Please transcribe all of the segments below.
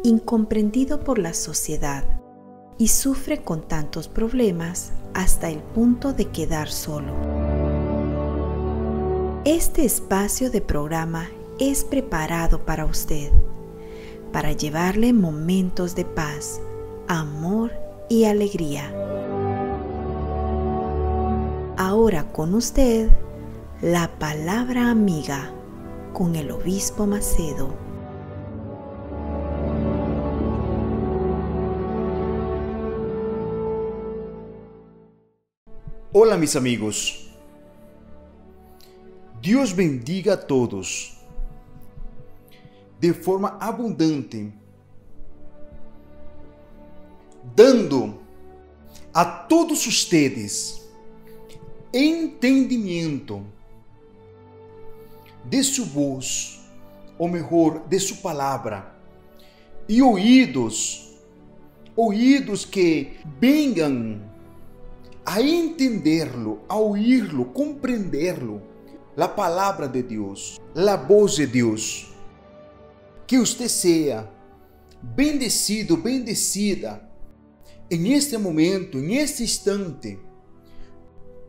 incomprendido por la sociedad y sufre con tantos problemas hasta el punto de quedar solo. Este espacio de programa es preparado para usted, para llevarle momentos de paz, amor y alegría. Ahora con usted, la palabra amiga con el obispo Macedo. Hola mis amigos, Dios bendiga a todos de forma abundante, dando a todos ustedes entendimiento de su voz, ou melhor, de su palavra, e ouídos que venham a entenderlo, a oírlo, compreenderlo, la palavra de Deus, la voz de Deus. Que usted sea bendecido, bendecida en este momento, en este instante,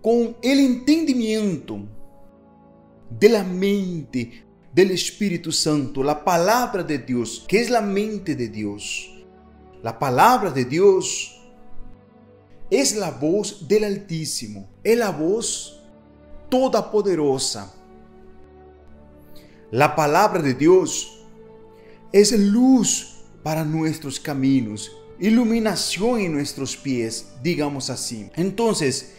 con el entendimiento de la mente del Espíritu Santo, la palabra de Dios, que es la mente de Dios. La palabra de Dios es la voz del Altísimo, es la voz todopoderosa. La palabra de Dios es luz para nuestros caminos, iluminación en nuestros pies, digamos así. Entonces,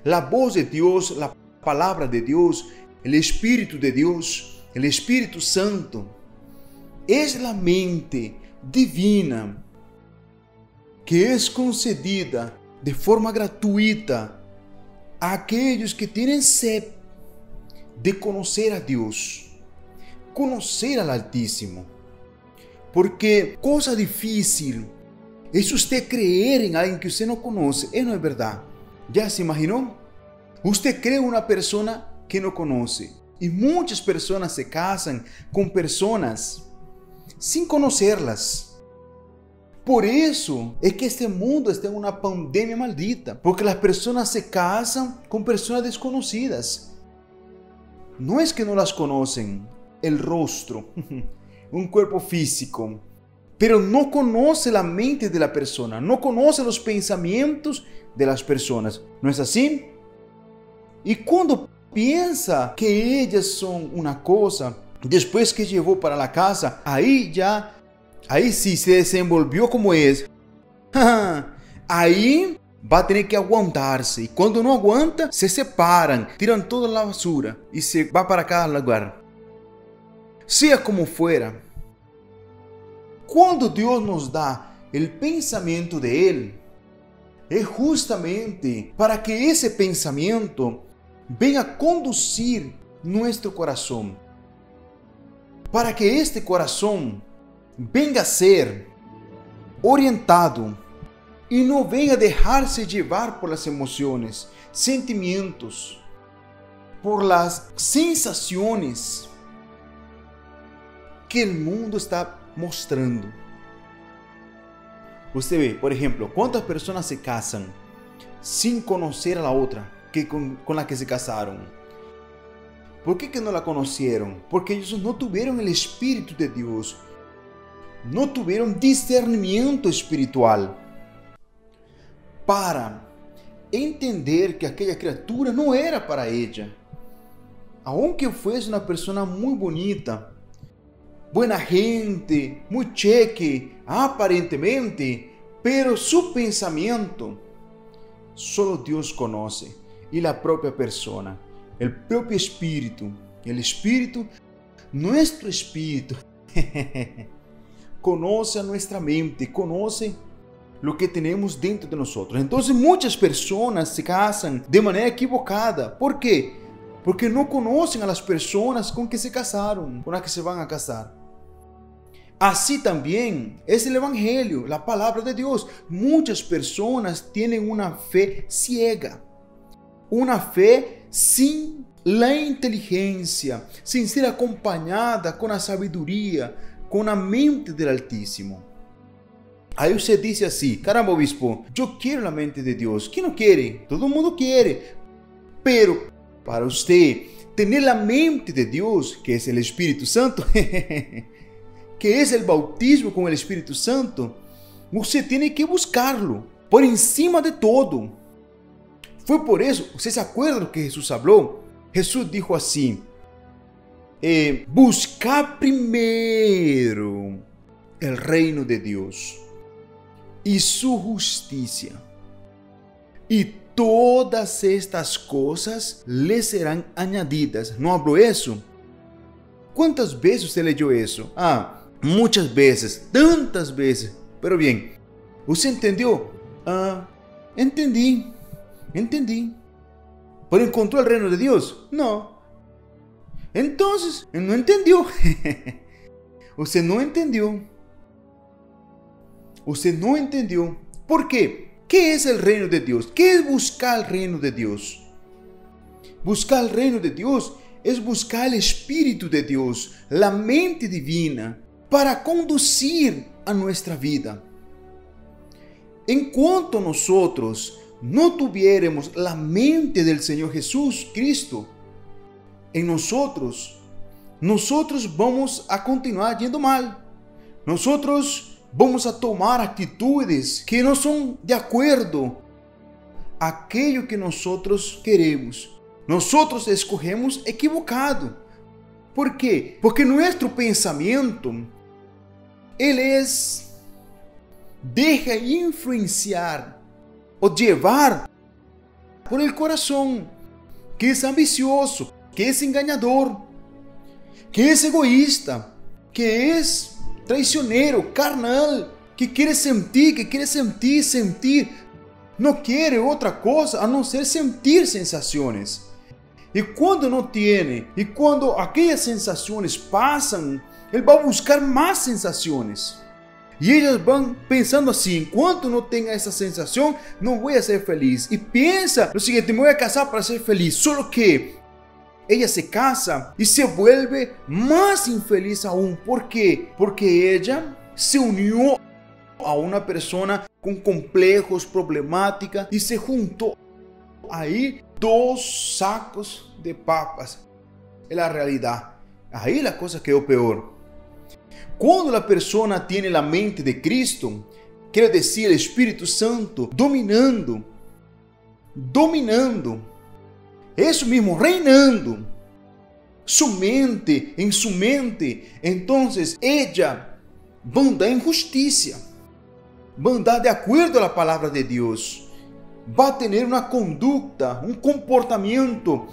la voz de Dios, la palabra de Dios, el Espíritu de Dios, el Espíritu Santo, es la mente divina que es concedida de forma gratuita a aquellos que tienen sed de conocer a Dios, conocer al Altísimo. Porque cosa difícil es usted creer en alguien que usted no conoce, no es verdad. ¿Ya se imaginó? Usted cree en una persona que no conoce. Y muchas personas se casan con personas sin conocerlas. Por eso es que este mundo está en una pandemia maldita, porque las personas se casan con personas desconocidas. No es que no las conocen, el rostro, un cuerpo físico, pero no conoce la mente de la persona, no conoce los pensamientos de las personas. ¿No es así? Y cuando piensa que ellas son una cosa, después que llevó para la casa, ahí sí se desenvolvió como es. Ahí va a tener que aguantarse. Y cuando no aguanta, se separan, tiran toda la basura y se va para cada lugar. Sea como fuera, cuando Dios nos da el pensamiento de Él, es justamente para que ese pensamiento venga a conducir nuestro corazón. Para que este corazón venga a ser orientado y no venga a dejarse llevar por las emociones, sentimientos, por las sensaciones que el mundo está mostrando. Usted ve, por ejemplo, cuántas personas se casan sin conocer a la otra que con la que se casaron. ¿Por qué que no la conocieron? Porque ellos no tuvieron el Espíritu de Dios. No tuvieron discernimiento espiritual para entender que aquella criatura no era para ella. Aunque fuese una persona muy bonita, buena gente, muy cheque, aparentemente, pero su pensamiento solo Dios conoce, y la propia persona, el propio espíritu, el espíritu, nuestro espíritu, conoce a nuestra mente, conoce lo que tenemos dentro de nosotros. Entonces muchas personas se casan de manera equivocada. ¿Por qué? Porque no conocen a las personas con que se casaron, con las que se van a casar. Así también es el Evangelio, la palabra de Dios. Muchas personas tienen una fe ciega, una fe sin la inteligencia, sin ser acompañada con la sabiduría, com a mente do Altíssimo. Aí você diz assim: caramba, obispo, eu quero a mente de Deus. Quem não quer? Todo mundo quer. Pero para você ter a mente de Deus, que é o Espírito Santo, que é o bautismo com o Espírito Santo, você tem que buscá-lo por encima de todo. Foi por isso, você se acorda do que Jesus falou? Jesus disse assim: buscar primeiro o reino de Deus e sua justiça, e todas estas coisas lhe serão añadidas. ¿Não falou isso? Quantas vezes você leu isso? Muitas vezes, tantas vezes. Pero bem, você entendeu? Entendi. ¿Pero encontrou o reino de Deus? Não. Então, não entendeu. Você não entendeu. Você não entendeu. Por quê? ¿Qué es el reino de Dios? ¿Qué es buscar el reino de Dios? Buscar el reino de Dios es buscar el Espíritu de Dios, la mente divina, para conducir a nuestra vida. En cuanto nosotros no tuviéramos la mente del Señor Jesús Cristo en nosotros vamos a continuar yendo mal. Nosotros vamos a tomar atitudes que no son de acuerdo a aquello que nosotros queremos. Nosotros escogemos equivocado. ¿Por qué? Porque nuestro pensamiento, deja influenciar o llevar por el corazón, que es ambicioso, que es engañador, que es egoísta, que es traicionero, carnal, que quiere sentir, no quiere otra cosa a no ser sentir sensaciones. Y cuando no tiene, y cuando aquellas sensaciones pasan, él va a buscar más sensaciones. Y ellas van pensando así: enquanto no tenga esa sensación, no voy a ser feliz. Y piensa lo siguiente: me voy a casar para ser feliz. Solo que ella se casa y se vuelve más infeliz aún. ¿Por qué? Porque ella se unió a una persona con complejos, problemática, y se juntó ahí 2 sacos de papas. Es la realidad. Ahí la cosa quedó peor. Cuando la persona tiene la mente de Cristo, quiere decir el Espíritu Santo dominando, eso mismo, reinando en su mente, entonces ella va a andar en justicia, va a andar de acuerdo a la palabra de Dios, va a tener una conducta, un comportamiento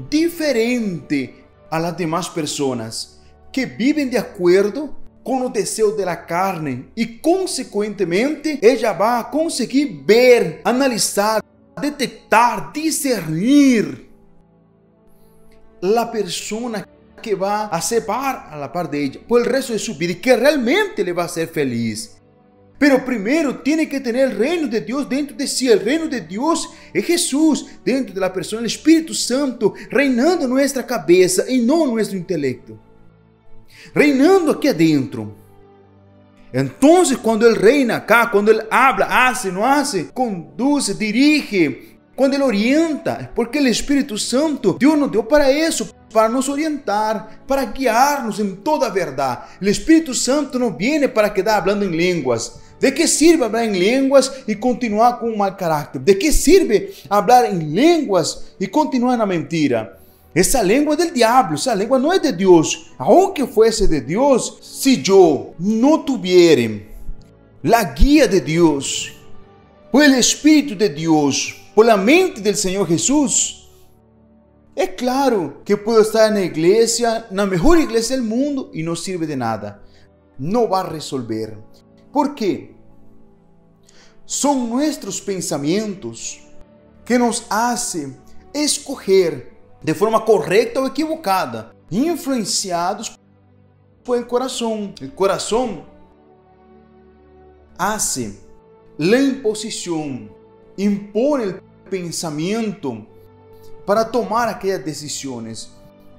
diferente a las demás personas que viven de acuerdo con los deseos de la carne, y consecuentemente ella va a conseguir ver, analizar, detectar, discernir la persona que va a ser a la par de ella por el resto de su vida y que realmente le va a hacer feliz. Pero primero tiene que tener el reino de Dios dentro de sí. El reino de Dios es Jesús dentro de la persona, el Espíritu Santo reinando en nuestra cabeza y no en nuestro intelecto, reinando aquí adentro. Entonces, cuando Él reina acá, cuando Él habla, hace, no hace, conduce, dirige, cuando Él orienta, es porque el Espíritu Santo Dios nos dio para eso, para nos orientar, para guiarnos en toda verdad. El Espíritu Santo no viene para quedar hablando en lenguas. ¿De qué sirve hablar en lenguas y continuar con un mal carácter? ¿De qué sirve hablar en lenguas y continuar en la mentira? Esa lengua es del diablo, esa lengua no es de Dios. Aunque fuese de Dios, si yo no tuviera la guía de Dios, por el Espíritu de Dios, por la mente del Señor Jesús, es claro que puedo estar en la iglesia, la mejor iglesia del mundo, y no sirve de nada. No va a resolver. ¿Por qué? Son nuestros pensamientos que nos hacen escoger de forma correcta o equivocada, influenciados por el corazón. El corazón hace la imposición, impone el pensamiento para tomar aquellas decisiones.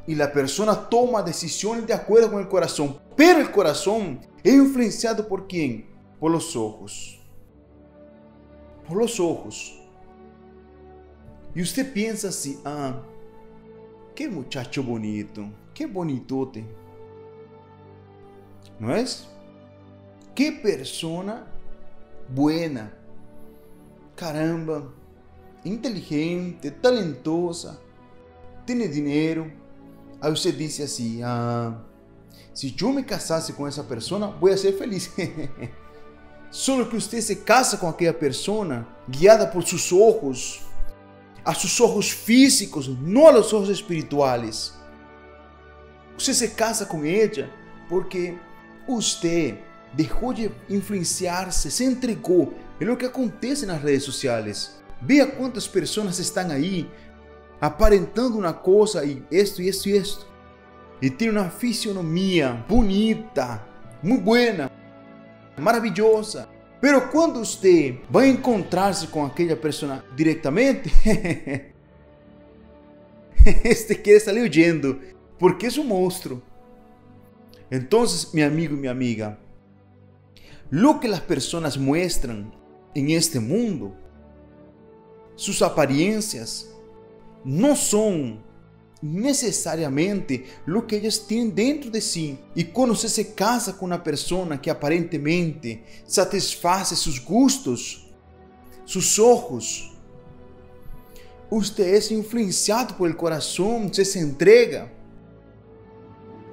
y la persona toma decisiones de acuerdo con el corazón. Pero el corazón es influenciado ¿por quién? Por los ojos. Por los ojos. Y usted piensa así, qué muchacho bonito, qué bonitote. ¿No es? Qué persona buena. Caramba, inteligente, talentosa, tiene dinero. Aí usted dice así, si yo me casase con esa persona, voy a ser feliz. Solo que usted se casa con aquella persona guiada por sus ojos, a sus ojos físicos, no a los ojos espirituales. Usted se casa con ella porque usted dejó de influenciarse, se entregó. Es lo que acontece en las redes sociales. Vea cuántas personas están ahí aparentando una cosa y esto y esto y esto. Y tiene una fisionomía bonita, muy buena, maravillosa. Pero cuando usted va a encontrarse con aquella persona directamente, este quiere salir huyendo porque es un monstruo. Entonces, mi amigo y mi amiga, lo que las personas muestran en este mundo, sus apariencias, no son necesariamente lo que ellos tienen dentro de sí. Y cuando usted se casa con una persona que aparentemente satisface sus gustos, sus ojos, usted es influenciado por el corazón, usted se entrega.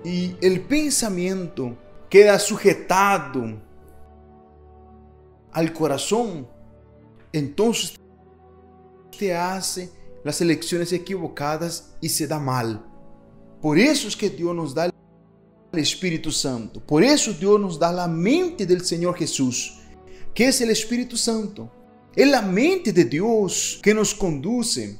Y el pensamiento queda sujetado al corazón. Entonces usted hace las elecciones equivocadas y se da mal. Por eso es que Dios nos da el Espíritu Santo. Por eso Dios nos da la mente del Señor Jesús, que es el Espíritu Santo. Es la mente de Dios que nos conduce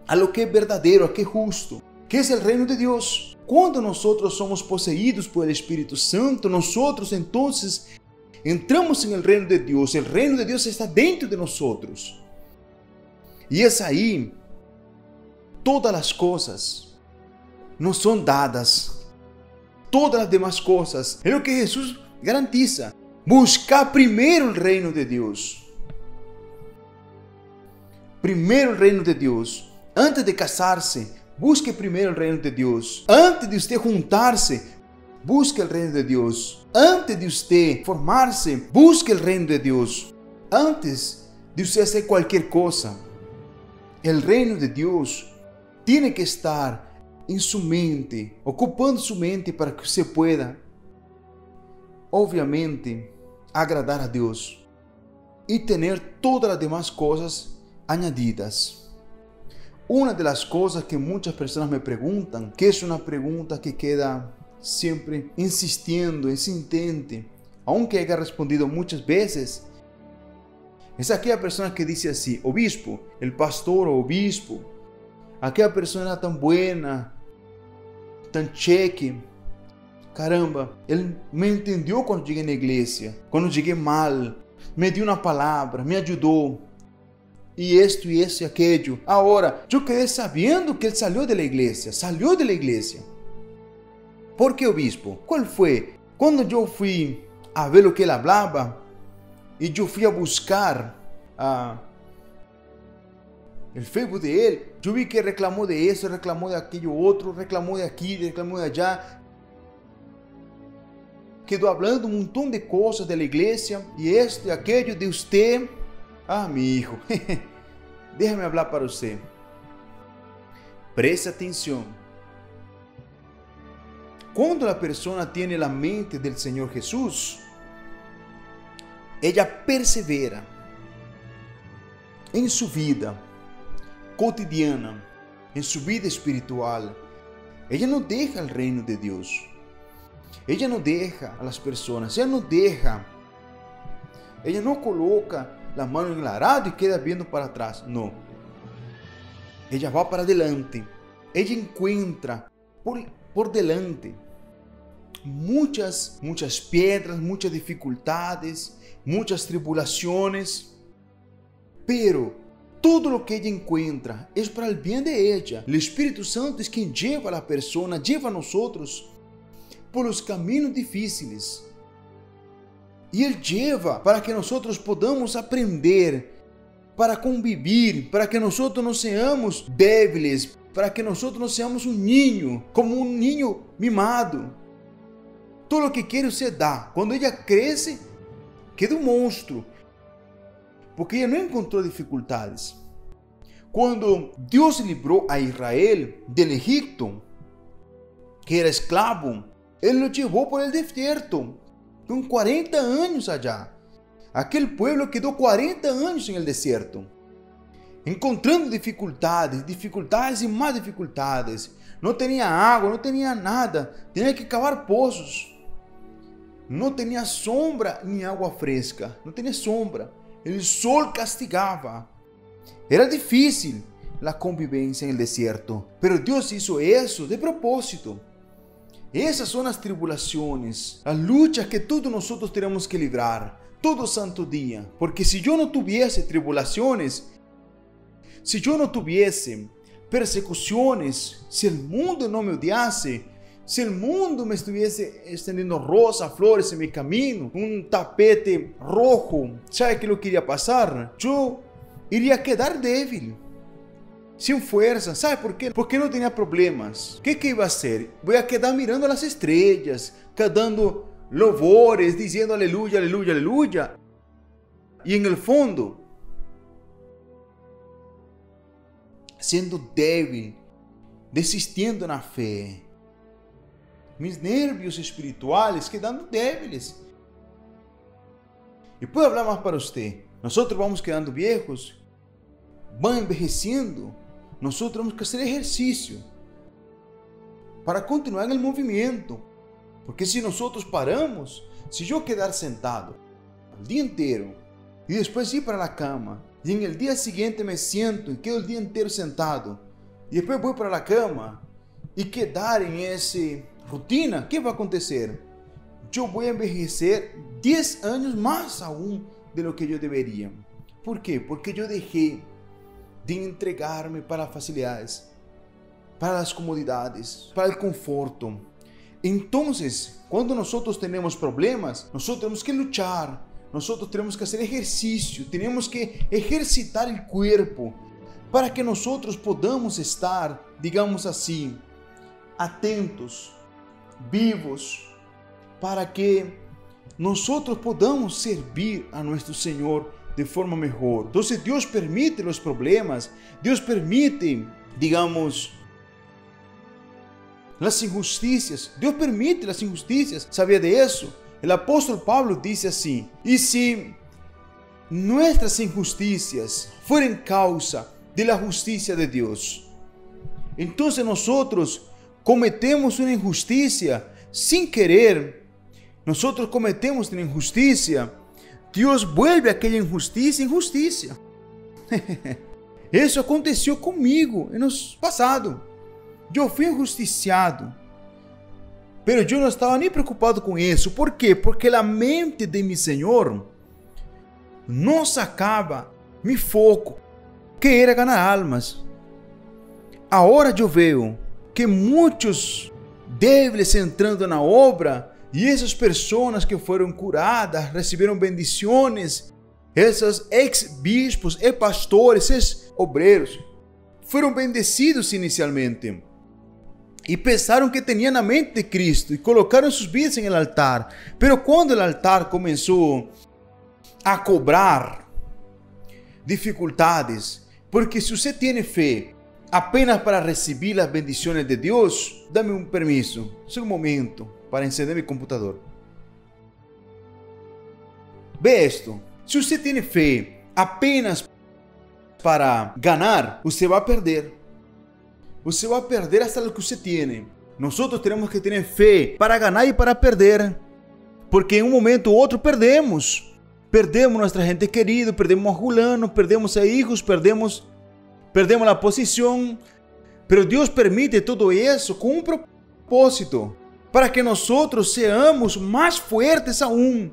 a lo que es verdadero, a lo que es justo, que es el reino de Dios. Cuando nosotros somos poseídos por el Espíritu Santo, nosotros entonces entramos en el reino de Dios. El reino de Dios está dentro de nosotros. Y es ahí, todas las cosas nos son dadas. Todas las demás cosas. Es lo que Jesús garantiza. Buscar primero el reino de Dios. Primero el reino de Dios. Antes de casarse, busque primero el reino de Dios. Antes de usted juntarse, busque el reino de Dios. Antes de usted formarse, busque el reino de Dios. Antes de usted hacer cualquier cosa, el reino de Dios tiene que estar en su mente, ocupando su mente para que usted pueda, obviamente, agradar a Dios y tener todas las demás cosas añadidas. Una de las cosas que muchas personas me preguntan, que es una pregunta que queda siempre insistiendo, insistente, aunque haya respondido muchas veces, es aquella persona que dice así: obispo, el pastor o obispo, aquella persona era tan buena, tan cheque, caramba, él me entendió cuando llegué a la iglesia, cuando llegué mal, me dio una palabra, me ayudó, y esto y aquello. Ahora, yo quedé sabiendo que él salió de la iglesia. ¿Por qué, obispo? ¿Cuál fue? Cuando yo fui a ver lo que él hablaba, y yo fui a buscar el Facebook de él, yo vi que reclamó de eso, reclamó de aquello otro, reclamó de aquí, reclamó de allá. Quedó hablando un montón de cosas de la iglesia, y esto y aquello de usted. Mi hijo, déjame hablar para usted. Preste atención. Cuando la persona tiene la mente del Señor Jesús, ella persevera en su vida cotidiana, en su vida espiritual. Ella no deja el reino de Dios. Ella no deja a las personas. Ella no coloca la mano en el arado y queda viendo para atrás. No. Ella va para adelante. Ella encuentra por delante muchas piedras, muchas dificultades, muchas tribulaciones, pero Todo lo que ella encuentra es para el bien de ella. El Espíritu Santo es quien lleva a la persona, lleva a nosotros por los caminos difíciles. Y Él lleva para que nosotros podamos aprender, para convivir, para que nosotros no seamos débiles, para que nosotros no seamos un niño, como un niño mimado. Todo lo que quiere usted da. Cuando ella crece, queda un monstruo. Porque ella no encontró dificultades. Cuando Dios libró a Israel del Egipto, que era esclavo, Él lo llevó por el desierto, con 40 años allá. Aquel pueblo quedó 40 años en el desierto, encontrando dificultades, dificultades y más dificultades. No tenía agua, no tenía nada, tenía que cavar pozos. No tenía sombra ni agua fresca, no tenía sombra. El sol castigaba. Era difícil la convivencia en el desierto, pero Dios hizo eso de propósito. Esas son las tribulaciones, las luchas que todos nosotros tenemos que librar, todo santo día. Porque si yo no tuviese tribulaciones, si yo no tuviese persecuciones, si el mundo no me odiase, si el mundo me estuviese extendiendo rosas, flores en mi camino, un tapete rojo, ¿sabe qué lo que iría a pasar? Yo iría a quedar débil, sin fuerza. ¿Sabe por qué? Porque no tenía problemas. ¿Qué iba a hacer? Voy a quedar mirando las estrellas, cantando louvores, diciendo aleluya, aleluya, aleluya. Y en el fondo, siendo débil, desistiendo en la fe. Mis nervios espirituales quedando débiles. Y puedo hablar más para usted. Nosotros vamos quedando viejos, van envejeciendo. Nosotros tenemos que hacer ejercicio para continuar en el movimiento. Porque si nosotros paramos, si yo quedar sentado el día entero y después ir para la cama y en el día siguiente me siento y quedo el día entero sentado y después voy para la cama y quedar en esa rutina, ¿qué va a acontecer? Yo voy a envejecer 10 años más aún de lo que yo debería. ¿Por qué? Porque yo dejé de entregarme para las facilidades, para las comodidades, para el conforto. Entonces, cuando nosotros tenemos problemas, nosotros tenemos que luchar, nosotros tenemos que hacer ejercicio, tenemos que ejercitar el cuerpo para que nosotros podamos estar, digamos así, atentos, vivos, para que nosotros podamos servir a nuestro Señor de forma mejor. Entonces Dios permite los problemas, Dios permite, digamos, las injusticias. Dios permite las injusticias. ¿Sabía de eso? El apóstol Pablo dice así: y si nuestras injusticias fueran causa de la justicia de Dios, entonces nosotros cometemos una injusticia sin querer. Nosotros cometemos una injusticia. Dios vuelve aquella injusticia en justicia. Eso aconteció conmigo en el pasado. Yo fui injusticiado, pero yo no estaba ni preocupado con eso. ¿Por qué? Porque la mente de mi Señor no sacaba mi foco, que era ganar almas. Ahora yo veo que muchos débiles entrando na obra, e essas pessoas que foram curadas, receberam bendições, esses ex-bispos e pastores, esses obreiros, foram bendecidos inicialmente e pensaram que tinham a mente de Cristo e colocaram suas vidas em el altar. Pero quando o altar começou a cobrar dificuldades, porque se você tem fé apenas para receber as bendições de Deus, dá-me um permisso, só um momento, para encender meu computador. Ve esto, se você tem fé apenas para ganhar, você vai perder. Você vai perder hasta o que você tem. Nós temos que ter fé para ganhar e para perder. Porque em um momento ou outro perdemos. Perdemos nossa gente querida, perdemos a fulano, perdemos a hijos, perdemos a posição. Pero Deus permite todo isso com um propósito, para que nós seamos mais fortes aún.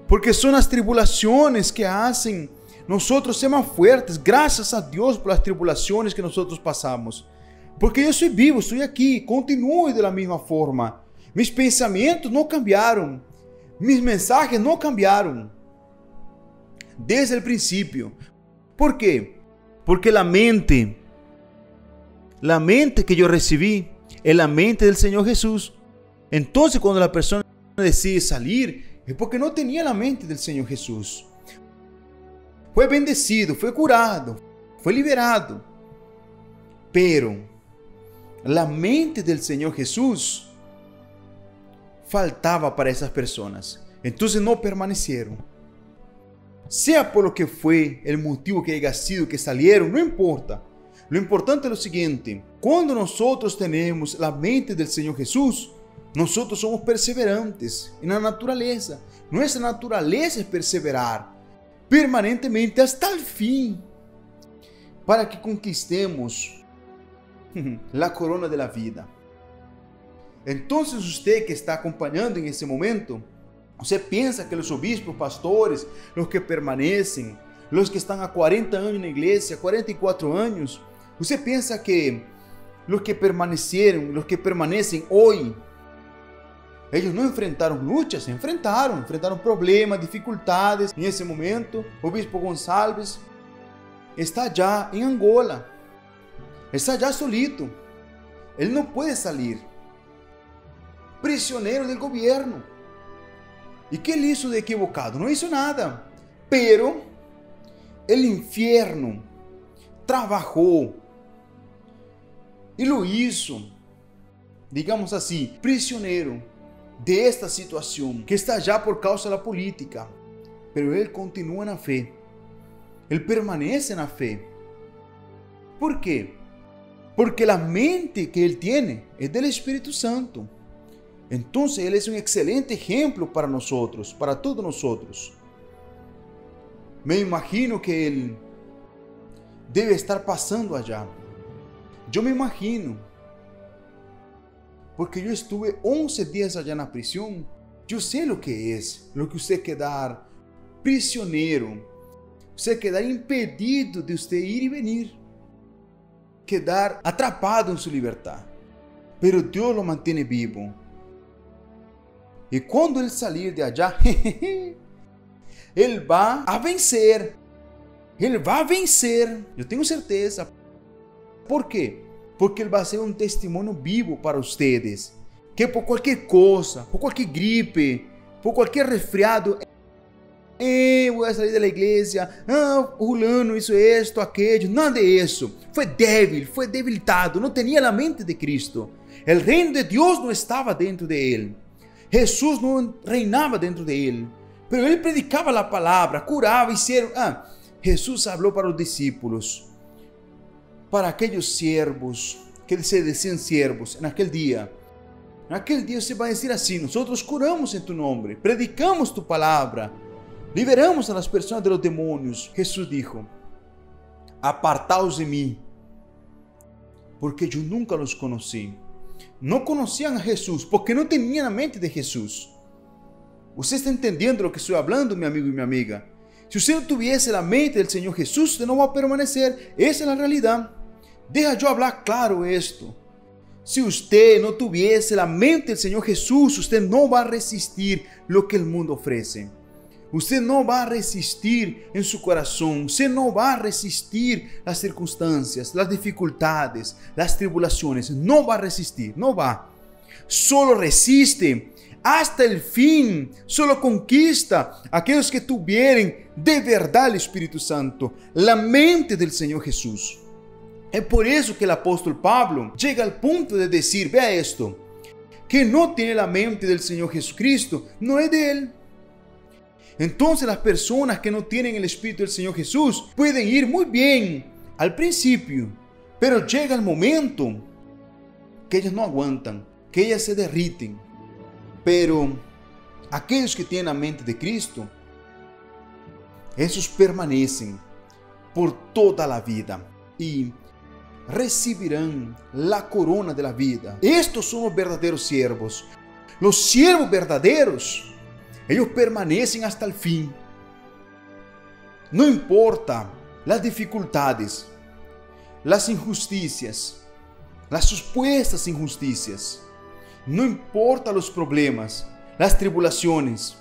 Porque são as tribulações que hacen nosotros ser más fuertes, gracias a Dios por las tribulaciones que nosotros pasamos. Porque yo soy vivo, estoy aquí, continúo de la misma forma. Mis pensamientos no cambiaron, mis mensajes no cambiaron desde el principio. ¿Por qué? Porque la mente que yo recibí es la mente del Señor Jesús. Entonces, cuando la persona decide salir, es porque no tenía la mente del Señor Jesús. Fue bendecido, fue curado, fue liberado. Pero la mente del Señor Jesús faltaba para esas personas. Entonces no permanecieron. Sea por lo que fue el motivo que haya sido que salieron, no importa. Lo importante es lo siguiente: cuando nosotros tenemos la mente del Señor Jesús, nosotros somos perseverantes en la naturaleza. Nuestra naturaleza es perseverar permanentemente hasta el fin, para que conquistemos la corona de la vida. Entonces usted que está acompañando en ese momento, usted piensa que los obispos, pastores, los que permanecen, los que están a 40 años en la iglesia, 44 años, usted piensa que los que permanecieron, los que permanecen hoy, ellos no enfrentaron luchas, enfrentaron problemas, dificultades. En ese momento, o obispo Gonçalves está allá en Angola, está allá solito, él no puede salir, prisionero del gobierno. ¿Y qué él hizo de equivocado? No hizo nada, pero el infierno trabajó y lo hizo, digamos así, prisionero de esta situación que está allá por causa de la política. Pero él continúa en la fe, él permanece en la fe. ¿Por qué? Porque la mente que él tiene es del Espíritu Santo. Entonces él es un excelente ejemplo para nosotros, para todos nosotros. Me imagino que él debe estar pasando allá. Yo me imagino, porque yo estuve 11 días allá en la prisión. Yo sé lo que es, lo que usted quedar prisionero, usted quedar impedido de usted ir y venir, quedar atrapado en su libertad. Pero Dios lo mantiene vivo. Y cuando él salir de allá, él va a vencer. Él va a vencer. Yo tengo certeza. ¿Por qué? Porque él va a ser un testimonio vivo para ustedes. Que por cualquier cosa, por cualquier gripe, por cualquier resfriado, voy a salir de la iglesia, fulano hizo esto, aquello, nada de eso. Fue débil, fue debilitado, no tenía la mente de Cristo. El reino de Dios no estaba dentro de él. Jesús no reinaba dentro de él. Pero él predicaba la palabra, curaba, hicieron. Jesús habló para los discípulos, para aquellos siervos que se decían siervos en aquel día. En aquel día se va a decir así: nosotros curamos en tu nombre, predicamos tu palabra, liberamos a las personas de los demonios. Jesús dijo: apartaos de mí, porque yo nunca los conocí. No conocían a Jesús porque no tenían la mente de Jesús. Usted está entendiendo lo que estoy hablando, mi amigo y mi amiga. Si usted no tuviese la mente del Señor Jesús, usted no va a permanecer. Esa es la realidad. Deja yo hablar claro esto. Si usted no tuviese la mente del Señor Jesús, usted no va a resistir lo que el mundo ofrece. Usted no va a resistir en su corazón. Usted no va a resistir las circunstancias, las dificultades, las tribulaciones. No va a resistir, no va. Solo resiste hasta el fin. Solo conquista aquellos que tuvieren de verdad el Espíritu Santo, la mente del Señor Jesús. Es por eso que el apóstol Pablo llega al punto de decir, vea esto, que no tiene la mente del Señor Jesucristo, no es de él. Entonces las personas que no tienen el Espíritu del Señor Jesús pueden ir muy bien al principio, pero llega el momento que ellas no aguantan, que ellas se derriten. Pero aquellos que tienen la mente de Cristo, esos permanecen por toda la vida y recibirán la corona de la vida. Estos son los verdaderos siervos. Los siervos verdaderos, ellos permanecen hasta el fin. No importa las dificultades, las injusticias, las supuestas injusticias. No importa los problemas, las tribulaciones.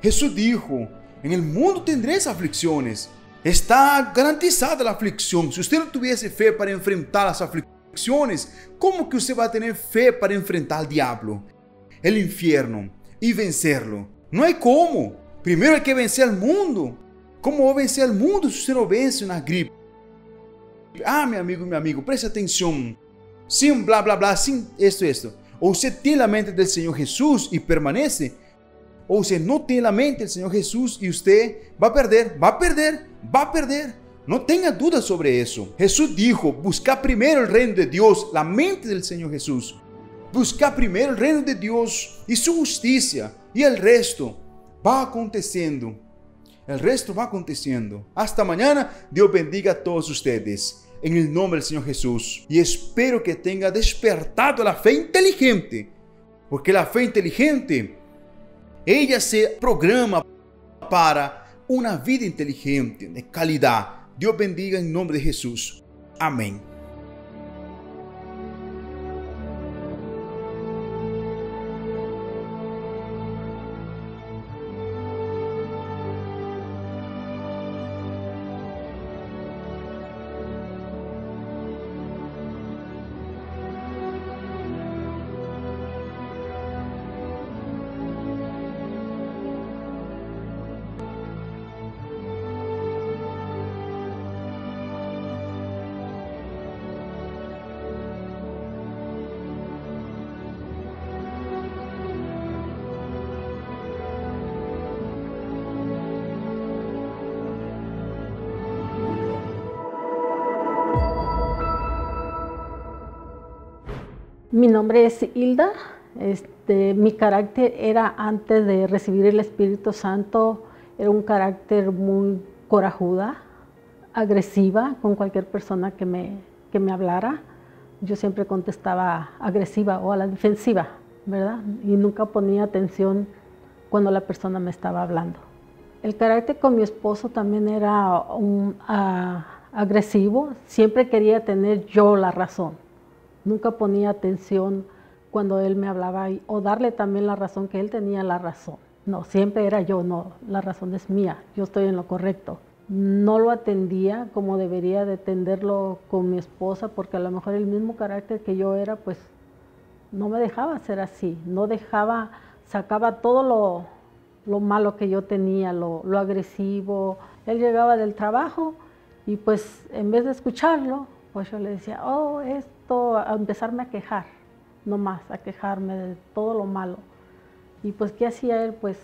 Jesús dijo, en el mundo tendréis aflicciones. Está garantizada la aflicción. Si usted no tuviese fe para enfrentar las aflicciones, ¿cómo que usted va a tener fe para enfrentar al diablo, el infierno y vencerlo? No hay cómo. Primero hay que vencer al mundo. ¿Cómo va a vencer al mundo si usted no vence una gripe? Ah, mi amigo, preste atención. Sin bla, bla, bla, sin esto. O usted tiene la mente del Señor Jesús y permanece, o usted no tiene la mente del Señor Jesús y usted va a perder. No tenga dudas sobre eso. Jesús dijo, busca primero el reino de Dios, la mente del Señor Jesús. Busca primero el reino de Dios y su justicia, y el resto va aconteciendo. Hasta mañana. Dios bendiga a todos ustedes. En el nombre del Señor Jesús. Y espero que tenga despertado la fe inteligente. Porque la fe inteligente, ella se programa para una vida inteligente, de calidad. Dios bendiga en nombre de Jesús. Amén. Mi nombre es Hilda. Mi carácter era, antes de recibir el Espíritu Santo, era un carácter muy corajuda, agresiva con cualquier persona que me hablara. Yo siempre contestaba agresiva o a la defensiva, ¿verdad? Y nunca ponía atención cuando la persona me estaba hablando. El carácter con mi esposo también era agresivo. Siempre quería tener yo la razón. Nunca ponía atención cuando él me hablaba o darle también la razón que él tenía la razón. No, siempre era yo, no, la razón es mía, yo estoy en lo correcto. No lo atendía como debería de atenderlo con mi esposa, porque a lo mejor el mismo carácter que yo era, pues no me dejaba ser así, no dejaba, sacaba todo lo malo que yo tenía, lo agresivo. Él llegaba del trabajo y pues en vez de escucharlo, pues yo le decía, oh, a empezarme a quejar, nomás, a quejarme de todo lo malo. Y pues, ¿qué hacía él? Pues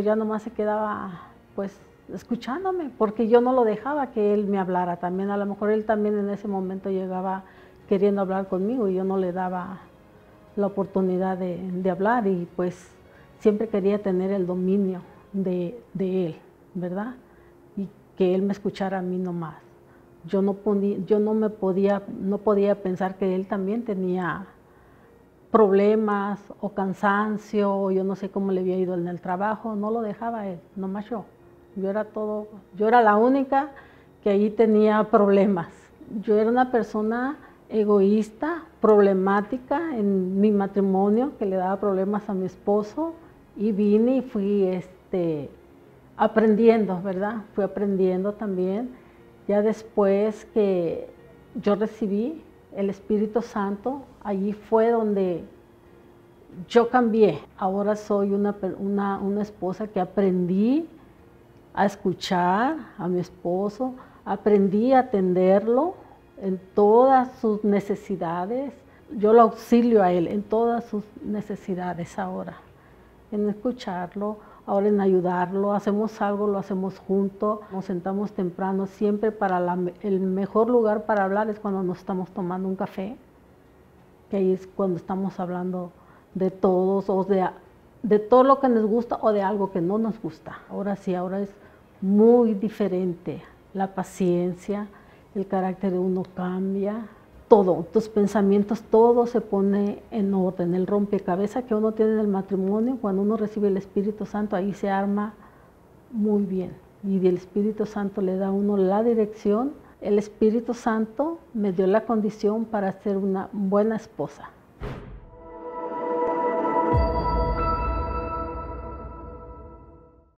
ya nomás se quedaba, pues, escuchándome, porque yo no lo dejaba que él me hablara también. A lo mejor él también en ese momento llegaba queriendo hablar conmigo y yo no le daba la oportunidad de hablar, y pues siempre quería tener el dominio de él, ¿verdad? Y que él me escuchara a mí nomás. Yo no podía pensar que él también tenía problemas o cansancio, o yo no sé cómo le había ido en el trabajo. No lo dejaba él, nomás yo. Yo era la única que ahí tenía problemas. Yo era una persona egoísta, problemática en mi matrimonio, que le daba problemas a mi esposo, y vine y fui aprendiendo, ¿verdad? Fui aprendiendo también. Ya después que yo recibí el Espíritu Santo, allí fue donde yo cambié. Ahora soy una esposa que aprendí a escuchar a mi esposo, aprendí a atenderlo en todas sus necesidades. Yo lo auxilio a él en todas sus necesidades ahora, en escucharlo, ahora en ayudarlo. Hacemos algo, lo hacemos juntos, nos sentamos temprano, siempre el mejor lugar para hablar es cuando nos estamos tomando un café, que ahí es cuando estamos hablando de todos, o de todo lo que nos gusta o de algo que no nos gusta. Ahora sí, ahora es muy diferente. La paciencia, el carácter de uno cambia, todo, tus pensamientos, todo se pone en orden. El rompecabezas que uno tiene en el matrimonio, cuando uno recibe el Espíritu Santo, ahí se arma muy bien. y el Espíritu Santo le da a uno la dirección. El Espíritu Santo me dio la condición para ser una buena esposa.